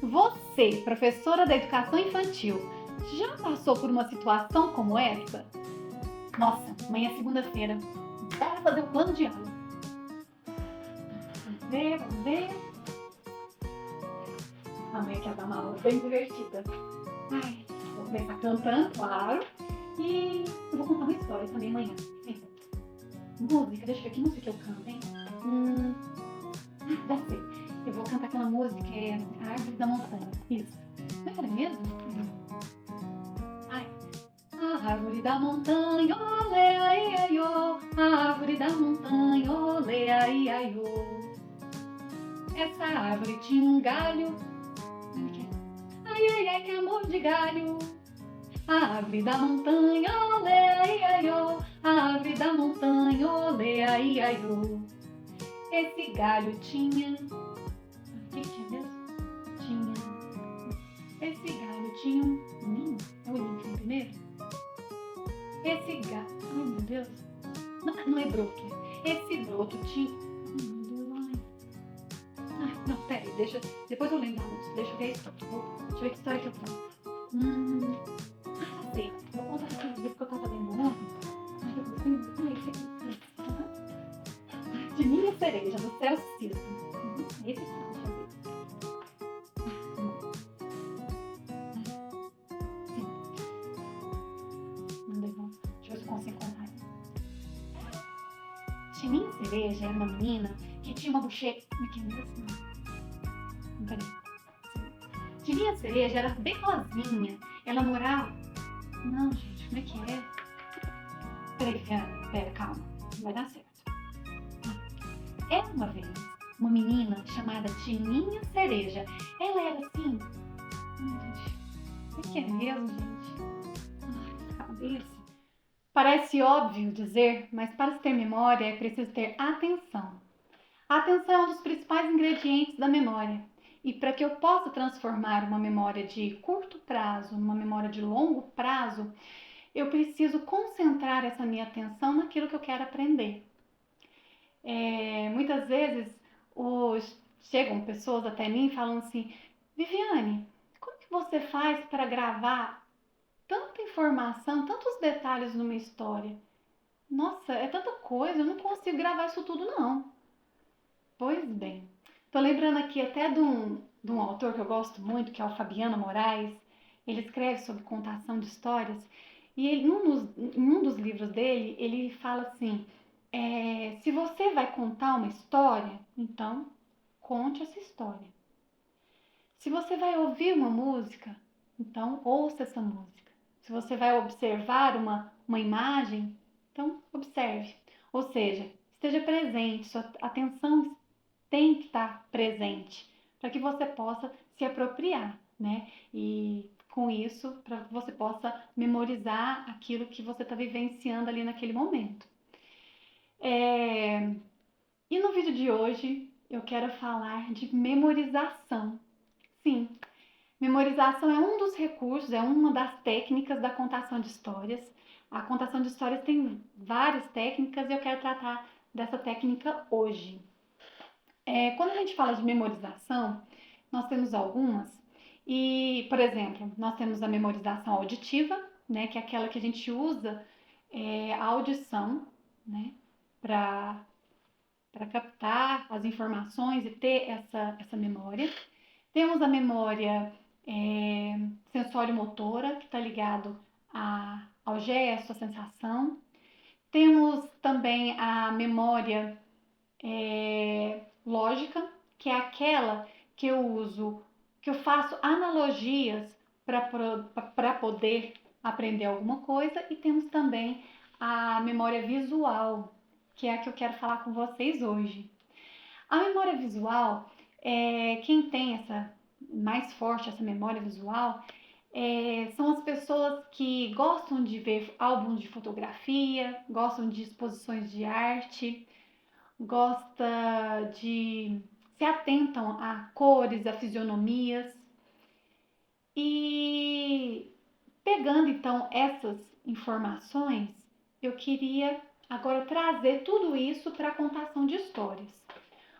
Você, professora da educação infantil, já passou por uma situação como essa? Nossa, amanhã é segunda-feira. Bora fazer um plano de aula. Vamos ver. Amanhã quer dar uma aula bem divertida. Ai, vou começar cantando, claro. E eu vou contar uma história também amanhã. Sim. Música, deixa eu ver que música eu canto, hein? Já sei. Eu vou cantar aquela música que é A Árvore da Montanha. Isso. Como é que era mesmo? Ai. A árvore da montanha, olê, ai, ai, ó. A árvore da montanha, olê, ai, ai, ó. Essa árvore tinha um galho. Ai, ai, ai, que amor de galho. A árvore da montanha, olê, ai, ai, ó. A árvore da montanha, olê, ai, ai, ó. Esse galho tinha... O que tinha mesmo? Esse galho tinha um ninho. É o ninho que vem primeiro? Esse galho... Ai, meu Deus. Não é broto. Esse broto tinha... Ai, meu Deus, ai, não, peraí, depois eu lembro da música. Deixa eu ver a história. Deixa eu ver que história que eu conto. Sei. Eu conto essa coisa que eu tava lendo ontem. Ai, eu gostei. De minha cereja, do céu cisne. Esse aqui, deixa eu ver. Sim. Não deu, não. Deixa eu ver se eu consigo contar. Tininha Cereja era uma menina que tinha uma bochecha... Como é que é mesmo? Peraí. Tininha Cereja era bem rosinha. Ela morava... Não, gente, como é que é? Peraí, pera, calma. Não vai dar certo. Era uma vez uma menina chamada Tininha Cereja. Ela era assim... Gente, o que é mesmo, gente? Ai, cabeça. Parece óbvio dizer, mas para se ter memória é preciso ter atenção. A atenção é um dos principais ingredientes da memória. E para que eu possa transformar uma memória de curto prazo numa memória de longo prazo, eu preciso concentrar essa minha atenção naquilo que eu quero aprender. Muitas vezes chegam pessoas até mim e falam assim: Viviane, como que você faz para gravar tanta informação, tantos detalhes numa história? Nossa, é tanta coisa, eu não consigo gravar isso tudo não. Pois bem, tô lembrando aqui até de um autor que eu gosto muito, que é o Fabiano Moraes. Ele escreve sobre contação de histórias e ele, em um dos livros dele, ele fala assim, se você vai contar uma história, então conte essa história. Se você vai ouvir uma música, então ouça essa música. Se você vai observar uma imagem, então observe. Ou seja, esteja presente, sua atenção tem que estar presente para que você possa se apropriar, né? E com isso, para que você possa memorizar aquilo que você está vivenciando ali naquele momento. E no vídeo de hoje eu quero falar de memorização. Sim, memorização é um dos recursos, é uma das técnicas da contação de histórias. A contação de histórias tem várias técnicas e eu quero tratar dessa técnica hoje. Quando a gente fala de memorização, nós temos algumas. E, por exemplo, nós temos a memorização auditiva, né, que é aquela que a gente usa a audição, né, para captar as informações e ter essa memória. Temos a memória sensório-motora, que está ligado ao gesto, à sensação. Temos também a memória lógica, que é aquela que eu uso, que eu faço analogias para poder aprender alguma coisa. E temos também a memória visual, que é a que eu quero falar com vocês hoje. A memória visual, quem tem mais forte essa memória visual, são as pessoas que gostam de ver álbuns de fotografia, gostam de exposições de arte, se atentam a cores, a fisionomias. E pegando então essas informações, eu queria agora trazer tudo isso para a contação de histórias.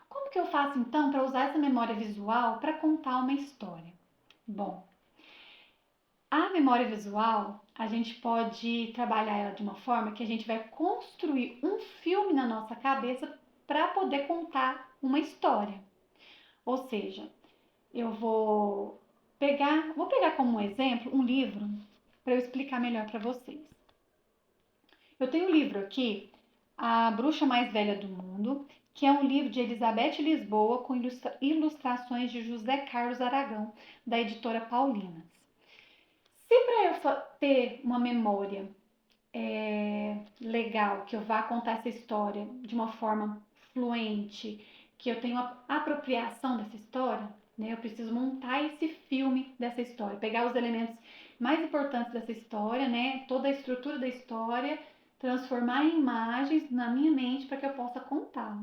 Como que eu faço então para usar essa memória visual para contar uma história? Bom, a memória visual, a gente pode trabalhar ela de uma forma que a gente vai construir um filme na nossa cabeça para poder contar uma história. Ou seja, eu vou pegar como exemplo um livro para eu explicar melhor para vocês. Eu tenho um livro aqui, A Bruxa Mais Velha do Mundo, que é um livro de Elizabeth Lisboa com ilustrações de José Carlos Aragão, da editora Paulinas. Se para eu ter uma memória legal, que eu vá contar essa história de uma forma fluente, que eu tenho a apropriação dessa história, né? Eu preciso montar esse filme dessa história, pegar os elementos mais importantes dessa história, né? Toda a estrutura da história, transformar em imagens na minha mente para que eu possa contar.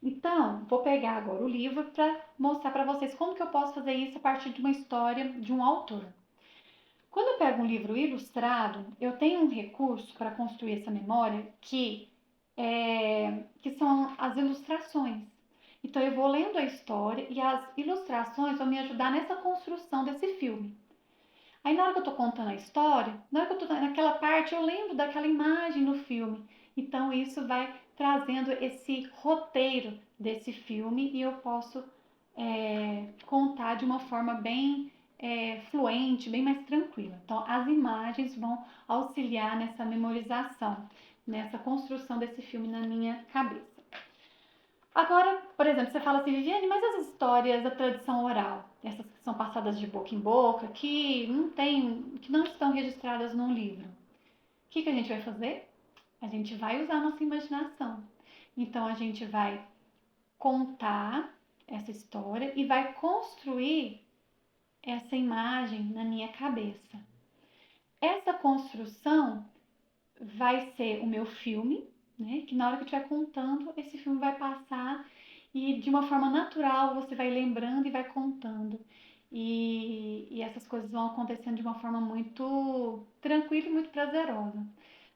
Então, vou pegar agora o livro para mostrar para vocês como que eu posso fazer isso a partir de uma história de um autor. Quando eu pego um livro ilustrado, eu tenho um recurso para construir essa memória que são as ilustrações. Então eu vou lendo a história e as ilustrações vão me ajudar nessa construção desse filme. Aí na hora que eu estou contando a história, na hora que eu estou naquela parte, eu lembro daquela imagem no filme. Então isso vai trazendo esse roteiro desse filme e eu posso contar de uma forma bem fluente, bem mais tranquila. Então as imagens vão auxiliar nessa memorização, nessa construção desse filme na minha cabeça. Agora, por exemplo, você fala assim, Viviane, mas as histórias da tradição oral, essas que são passadas de boca em boca, que não estão registradas num livro, o que a gente vai fazer? A gente vai usar a nossa imaginação. Então, a gente vai contar essa história e vai construir essa imagem na minha cabeça. Essa construção vai ser o meu filme, né? Que na hora que eu estiver contando, esse filme vai passar e de uma forma natural você vai lembrando e vai contando. E essas coisas vão acontecendo de uma forma muito tranquila e muito prazerosa,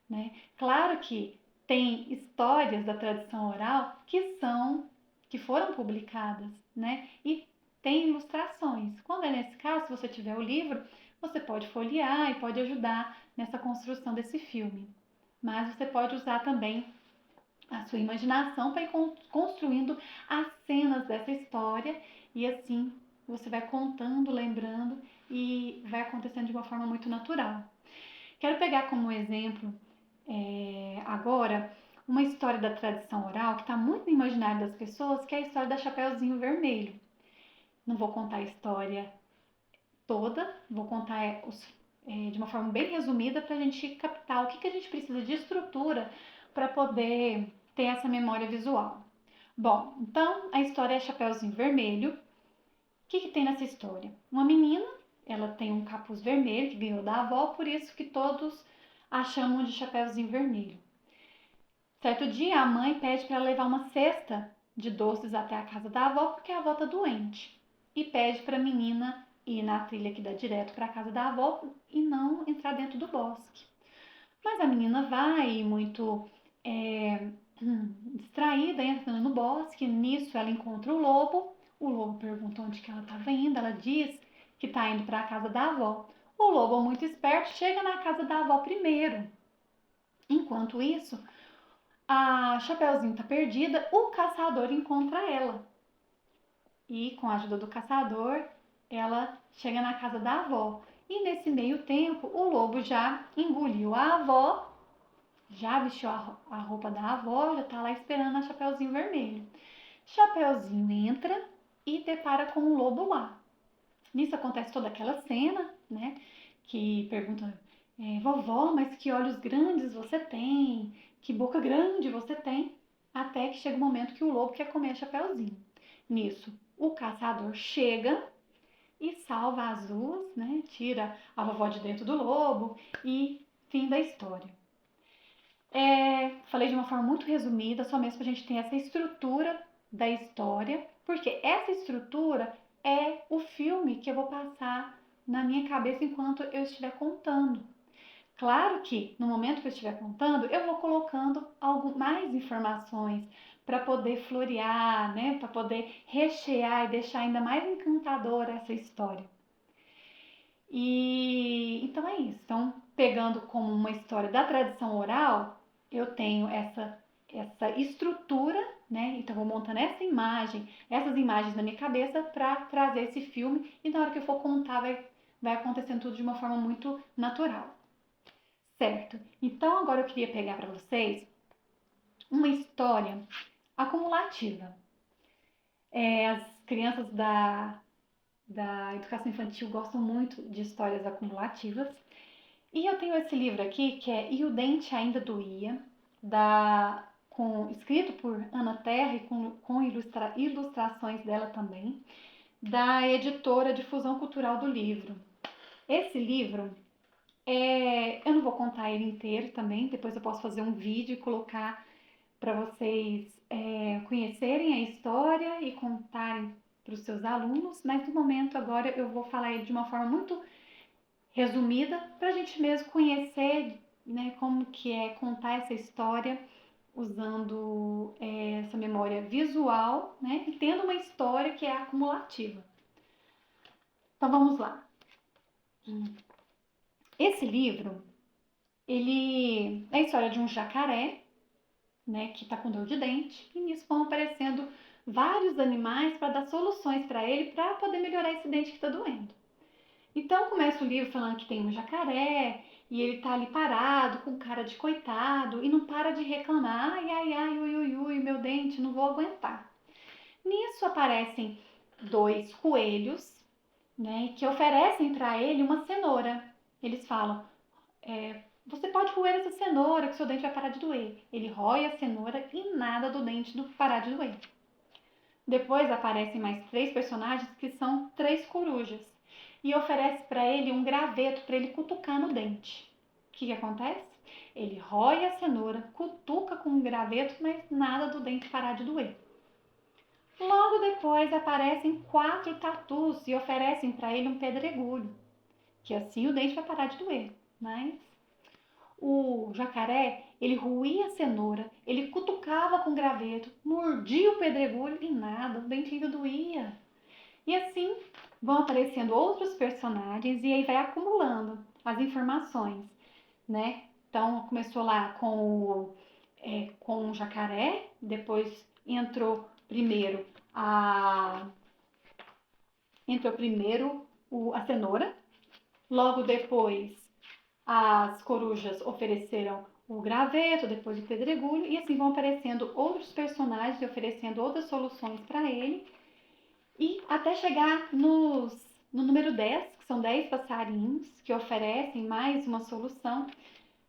né? Claro que tem histórias da tradição oral que foram publicadas, né? E tem ilustrações. Quando é nesse caso, se você tiver o livro, você pode folhear e pode ajudar nessa construção desse filme. Mas você pode usar também a sua imaginação para ir construindo as cenas dessa história e assim você vai contando, lembrando e vai acontecendo de uma forma muito natural. Quero pegar como exemplo agora uma história da tradição oral que está muito no imaginário das pessoas, que é a história da Chapeuzinho Vermelho. Não vou contar a história toda, vou contar de uma forma bem resumida para a gente captar o que a gente precisa de estrutura para poder ter essa memória visual. Bom, então a história é Chapeuzinho Vermelho. O que tem nessa história? Uma menina, ela tem um capuz vermelho que ganhou da avó, por isso que todos a chamam de Chapeuzinho Vermelho. Certo dia, a mãe pede para ela levar uma cesta de doces até a casa da avó, porque a avó está doente. E pede para a menina ir na trilha que dá direto para a casa da avó e não entrar dentro do bosque. Mas a menina vai muito distraída, entra no bosque. Nisso ela encontra o lobo. O lobo pergunta onde que ela estava indo. Ela diz que está indo para a casa da avó. O lobo, muito esperto, chega na casa da avó primeiro. Enquanto isso, a Chapeuzinho está perdida, o caçador encontra ela. E com a ajuda do caçador, ela chega na casa da avó. E nesse meio tempo, o lobo já engoliu a avó, já vestiu a roupa da avó, já está lá esperando a Chapeuzinho Vermelho. Chapeuzinho entra e depara com o lobo lá. Nisso acontece toda aquela cena, né? Que pergunta, vovó, mas que olhos grandes você tem? Que boca grande você tem? Até que chega o momento que o lobo quer comer a Chapeuzinho. Nisso, o caçador chega e salva as duas, né? Tira a vovó de dentro do lobo e fim da história. Falei de uma forma muito resumida, só mesmo para a gente ter essa estrutura da história, porque essa estrutura é o filme que eu vou passar na minha cabeça enquanto eu estiver contando. Claro que no momento que eu estiver contando, eu vou colocando mais informações para poder florear, né? Para poder rechear e deixar ainda mais encantadora essa história. E então é isso. Então, pegando como uma história da tradição oral, eu tenho essa estrutura, né? Então, vou montando essas imagens na minha cabeça para trazer esse filme. E na hora que eu for contar, vai acontecendo tudo de uma forma muito natural. Certo? Então, agora eu queria pegar para vocês uma história acumulativa. As crianças da educação infantil gostam muito de histórias acumulativas. E eu tenho esse livro aqui, que é E o Dente Ainda Doía, escrito por Ana Terra e com ilustrações dela também, da editora Difusão Cultural do Livro. Esse livro, eu não vou contar ele inteiro também, depois eu posso fazer um vídeo e colocar para vocês conhecerem a história e contarem para os seus alunos, mas no momento agora eu vou falar ele de uma forma muito resumida para a gente mesmo conhecer, né, como que é contar essa história usando essa memória visual, né, e tendo uma história que é acumulativa. Então vamos lá. Esse livro, ele é a história de um jacaré, né, que está com dor de dente, e nisso vão aparecendo vários animais para dar soluções para ele para poder melhorar esse dente que está doendo. Então começa o livro falando que tem um jacaré e ele tá ali parado, com cara de coitado, e não para de reclamar: ai, ai, ai, ui, ui, ui, meu dente, não vou aguentar. Nisso aparecem 2 coelhos, né, que oferecem para ele uma cenoura. Eles falam: você pode roer essa cenoura que seu dente vai parar de doer. Ele rói a cenoura e nada do dente parar de doer. Depois aparecem mais 3 personagens que são 3 corujas e oferece para ele um graveto para ele cutucar no dente. O que acontece? Ele rói a cenoura, cutuca com um graveto, mas nada do dente parar de doer. Logo depois aparecem 4 tatus e oferecem para ele um pedregulho, que assim o dente vai parar de doer. Mas o jacaré, ele roía a cenoura, ele cutucava com graveto, mordia o pedregulho e nada, o dente ainda doía. E assim vão aparecendo outros personagens e aí vai acumulando as informações, né? Então começou lá com o jacaré, depois entrou primeiro a cenoura, logo depois as corujas ofereceram o graveto, depois o pedregulho, e assim vão aparecendo outros personagens e oferecendo outras soluções para ele. E até chegar no número 10, que são 10 passarinhos que oferecem mais uma solução.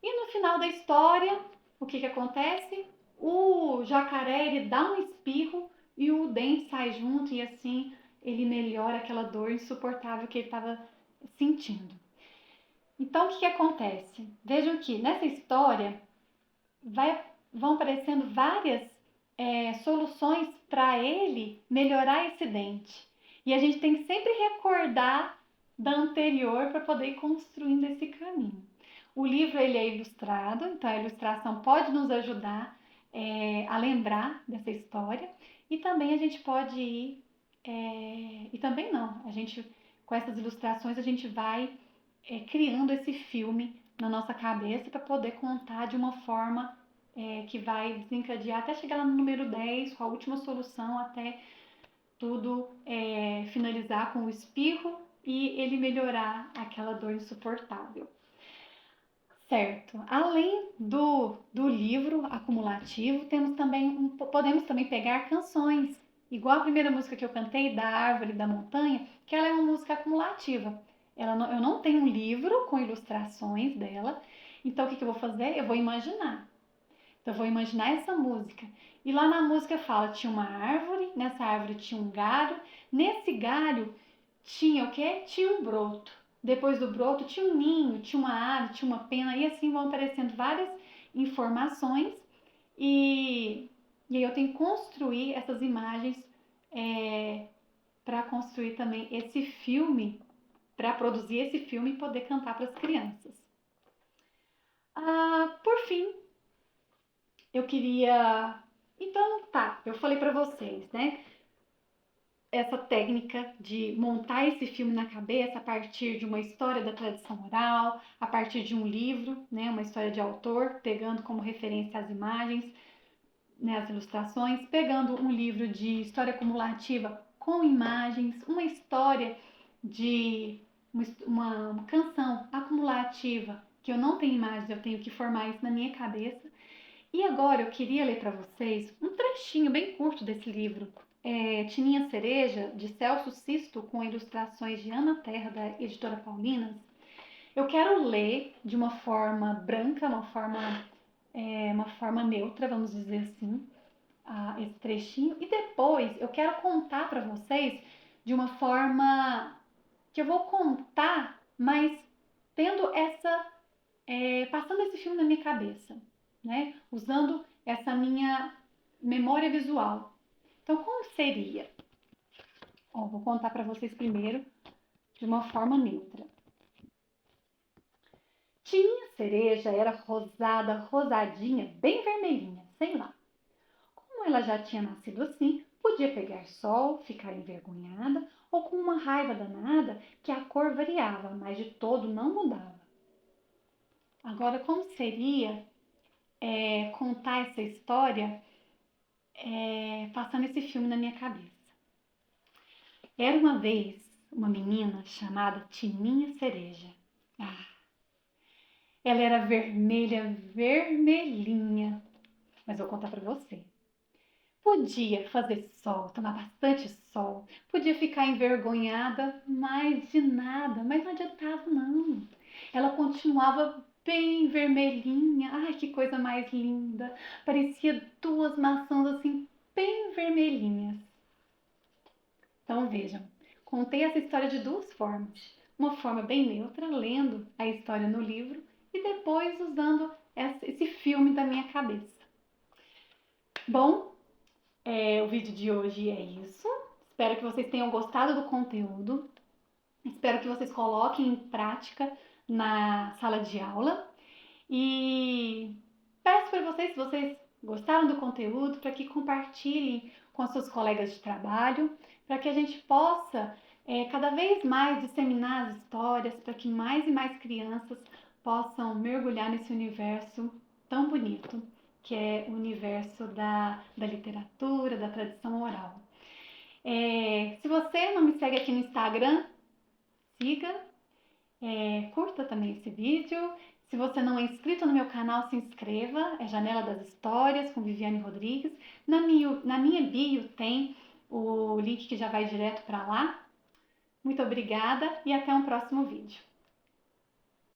E no final da história, o que acontece? O jacaré ele dá um espirro e o dente sai junto e assim ele melhora aquela dor insuportável que ele estava sentindo. Então o que acontece? Vejam que nessa história vão aparecendo várias soluções para ele melhorar esse dente. E a gente tem que sempre recordar da anterior para poder ir construindo esse caminho. O livro ele é ilustrado, então a ilustração pode nos ajudar a lembrar dessa história. E também a gente pode ir... e também não, com essas ilustrações a gente vai criando esse filme na nossa cabeça para poder contar de uma forma que vai desencadear até chegar lá no número 10, com a última solução, até tudo finalizar com o espirro e ele melhorar aquela dor insuportável. Certo. Além do livro acumulativo, podemos também pegar canções, igual a primeira música que eu cantei, da Árvore da Montanha, que ela é uma música acumulativa. Eu não tenho um livro com ilustrações dela, então o que eu vou fazer? Eu vou imaginar. Então, eu vou imaginar essa música. E lá na música fala, tinha uma árvore, nessa árvore tinha um galho, nesse galho tinha o quê? Tinha um broto. Depois do broto tinha um ninho, tinha uma ave, tinha uma pena, e assim vão aparecendo várias informações. E aí eu tenho que construir essas imagens para construir também esse filme, para produzir esse filme e poder cantar para as crianças. Por fim, eu queria Então, tá, eu falei para vocês, né? Essa técnica de montar esse filme na cabeça a partir de uma história da tradição oral, a partir de um livro, né, uma história de autor, pegando como referência as imagens, né, as ilustrações, pegando um livro de história cumulativa com imagens, uma história de uma canção acumulativa, que eu não tenho imagens, eu tenho que formar isso na minha cabeça. E agora eu queria ler para vocês um trechinho bem curto desse livro, Tininha Cereja, de Celso Sisto, com ilustrações de Ana Terra, da editora Paulinas. Eu quero ler de uma forma branca, uma forma neutra, vamos dizer assim, esse trechinho. E depois eu quero contar para vocês de uma forma que eu vou contar, mas tendo passando esse filme na minha cabeça, né? Usando essa minha memória visual. Então, como seria? Vou contar para vocês primeiro de uma forma neutra. Tininha Cereja era rosada, rosadinha, bem vermelhinha, sei lá. Como ela já tinha nascido assim, podia pegar sol, ficar envergonhada ou com uma raiva danada que a cor variava, mas de todo não mudava. Agora, como seria contar essa história passando esse filme na minha cabeça? Era uma vez uma menina chamada Tininha Cereja. Ela era vermelha, vermelhinha. Mas vou contar para você. Podia fazer sol, tomar bastante sol. Podia ficar envergonhada, mas de nada. Mas não adiantava, não. Ela continuava bem vermelhinha. Ai, que coisa mais linda. Parecia duas maçãs assim, bem vermelhinhas. Então vejam, contei essa história de duas formas. Uma forma bem neutra, lendo a história no livro, e depois usando esse filme da minha cabeça. Bom, o vídeo de hoje é isso. Espero que vocês tenham gostado do conteúdo. Espero que vocês coloquem em prática na sala de aula. E peço para vocês, se vocês gostaram do conteúdo, para que compartilhem com as suas colegas de trabalho, para que a gente possa cada vez mais disseminar as histórias, para que mais e mais crianças possam mergulhar nesse universo tão bonito, que é o universo da literatura, da tradição oral. Se você não me segue aqui no Instagram, siga, curta também esse vídeo. Se você não é inscrito no meu canal, se inscreva. É Janela das Histórias com Viviane Rodrigues. Na minha bio tem o link que já vai direto para lá. Muito obrigada e até um próximo vídeo.